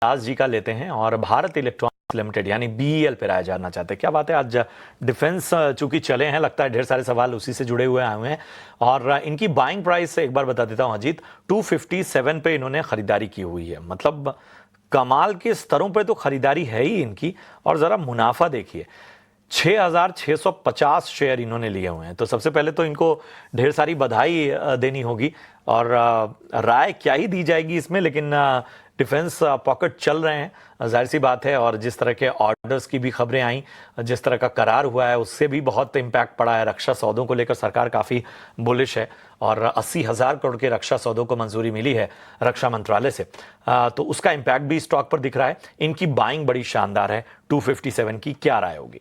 दास जी का लेते हैं और भारत इलेक्ट्रॉनिक्स लिमिटेड यानी बीईएल पे राय जानना चाहते हैं। क्या बात है, आज डिफेंस चूंकि चले हैं, लगता है ढेर सारे सवाल उसी से जुड़े हुए आए हुए हैं। और इनकी बाइंग प्राइस एक बार बता देता हूं अजीत, 257 पे इन्होंने खरीदारी की हुई है। मतलब कमाल के स्तरों पे तो खरीदारी है ही इनकी। और जरा मुनाफा देखिए, 6,650 शेयर इन्होंने लिए हुए हैं। तो सबसे पहले तो इनको ढेर सारी बधाई देनी होगी। और राय क्या ही दी जाएगी इसमें, लेकिन डिफेंस पॉकेट चल रहे हैं, जाहिर सी बात है। और जिस तरह के ऑर्डर्स की भी खबरें आई, जिस तरह का करार हुआ है, उससे भी बहुत इम्पैक्ट पड़ा है। रक्षा सौदों को लेकर सरकार काफ़ी बुलिश है और 80,000 करोड़ के रक्षा सौदों को मंजूरी मिली है रक्षा मंत्रालय से। तो उसका इम्पैक्ट भी स्टॉक पर दिख रहा है। इनकी बाइंग बड़ी शानदार है। 257 की क्या राय होगी?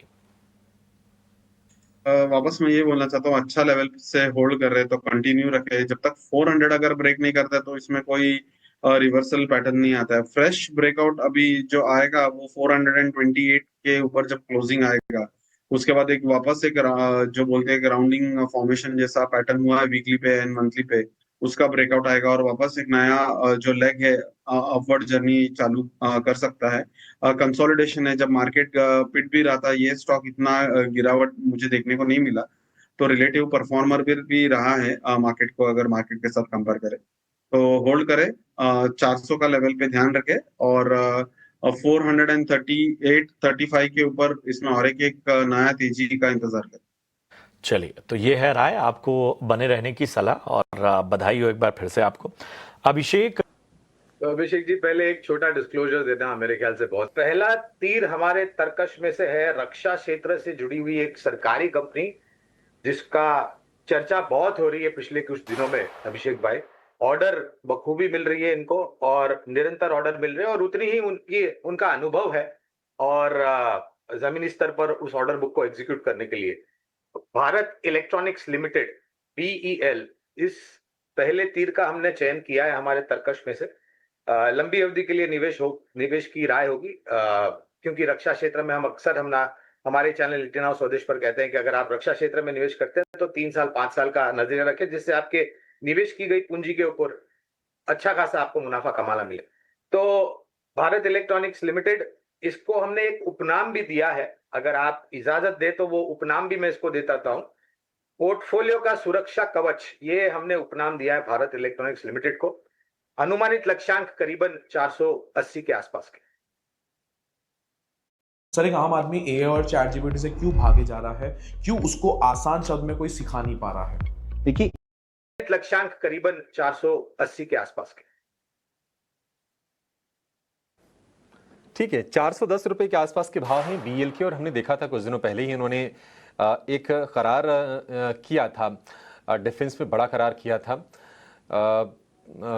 वापस मैं ये बोलना चाहता हूँ, अच्छा लेवल से होल्ड कर रहे हैं तो कंटिन्यू रखे। जब तक 400 अगर ब्रेक नहीं करता तो इसमें कोई रिवर्सल पैटर्न नहीं आता है। फ्रेश ब्रेकआउट अभी जो आएगा वो 428 के ऊपर जब क्लोजिंग आएगा, उसके बाद एक वापस एक जो बोलते हैं ग्राउंडिंग फॉर्मेशन जैसा पैटर्न हुआ है वीकली पे एंड मंथली पे, उसका ब्रेकआउट आएगा और वापस एक नया जो लेग है अपवर्ड जर्नी चालू कर सकता है। कंसोलिडेशन है, जब मार्केट पिट भी रहा था ये स्टॉक इतना गिरावट मुझे देखने को नहीं मिला। तो रिलेटिव परफॉर्मर भी रहा है मार्केट को, अगर मार्केट के साथ कंपेयर करें तो होल्ड करें। 400 का लेवल पे ध्यान रखें और 438-35 के ऊपर इसमें और एक नया तेजी का इंतजार करें। चलिए, तो ये है राय, आपको बने रहने की सलाह और बधाई हो एक बार फिर से आपको। अभिषेक। तो अभिषेक जी, पहले एक छोटा डिस्क्लोजर देना मेरे ख्याल से बहुत। पहला तीर हमारे तर्कश में से है रक्षा क्षेत्र से जुड़ी हुई एक सरकारी कंपनी जिसका चर्चा बहुत हो रही है पिछले कुछ दिनों में। अभिषेक भाई, ऑर्डर बखूबी मिल रही है इनको और निरंतर ऑर्डर मिल रहे हैं और उतनी ही उनका अनुभव है और जमीनी स्तर पर उस ऑर्डर बुक को एग्जीक्यूट करने के लिए भारत इलेक्ट्रॉनिक्स लिमिटेड बीईएल इस पहले तीर का हमने चयन किया है हमारे तर्कश में से। लंबी अवधि के लिए निवेश की राय होगी, क्योंकि रक्षा क्षेत्र में हम अक्सर हमारे चैनल इंडियन हाउस स्वदेश पर कहते हैं कि अगर आप रक्षा क्षेत्र में निवेश करते हैं तो 3 साल 5 साल का नजरिया रखें, जिससे आपके निवेश की गई पूंजी के ऊपर अच्छा खासा आपको मुनाफा कमाना मिले। तो भारत इलेक्ट्रॉनिक्स लिमिटेड, इसको हमने एक उपनाम भी दिया है। अगर आप इजाजत दे तो वो उपनाम भी मैं इसको देता हूं, पोर्टफोलियो का सुरक्षा कवच। ये हमने उपनाम दिया है भारत इलेक्ट्रॉनिक्स लिमिटेड को। अनुमानित लक्ष्यांक करीबन 480 के आसपास के। सर, एक आम आदमी एआई और चैट जीपीटी से क्यों भागे जा रहा है? क्यों उसको आसान शब्द में कोई सिखा नहीं पा रहा है? देखिए, लक्ष्यांक करीबन 480 के आसपास के। ठीक है, 410 रुपए के आसपास के भाव हैं बीएल के। और हमने देखा था कुछ दिनों पहले ही उन्होंने एक करार किया था, डिफेंस में बड़ा करार किया था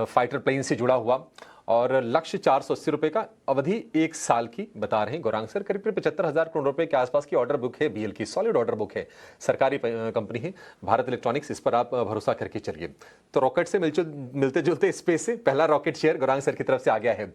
फाइटर प्लेन से जुड़ा हुआ, और लक्ष्य 480 रुपए का, अवधि 1 साल की बता रहे हैं गौरांग सर। करीब 75,000 करोड़ रुपए के आसपास की ऑर्डर बुक है बीएल की, सॉलिड ऑर्डर बुक है, सरकारी कंपनी है भारत इलेक्ट्रॉनिक्स। इस पर आप भरोसा करके चलिए। तो रॉकेट से मिलते जुलते स्पेस से पहला रॉकेट शेयर गौरांग सर की तरफ से आ गया है।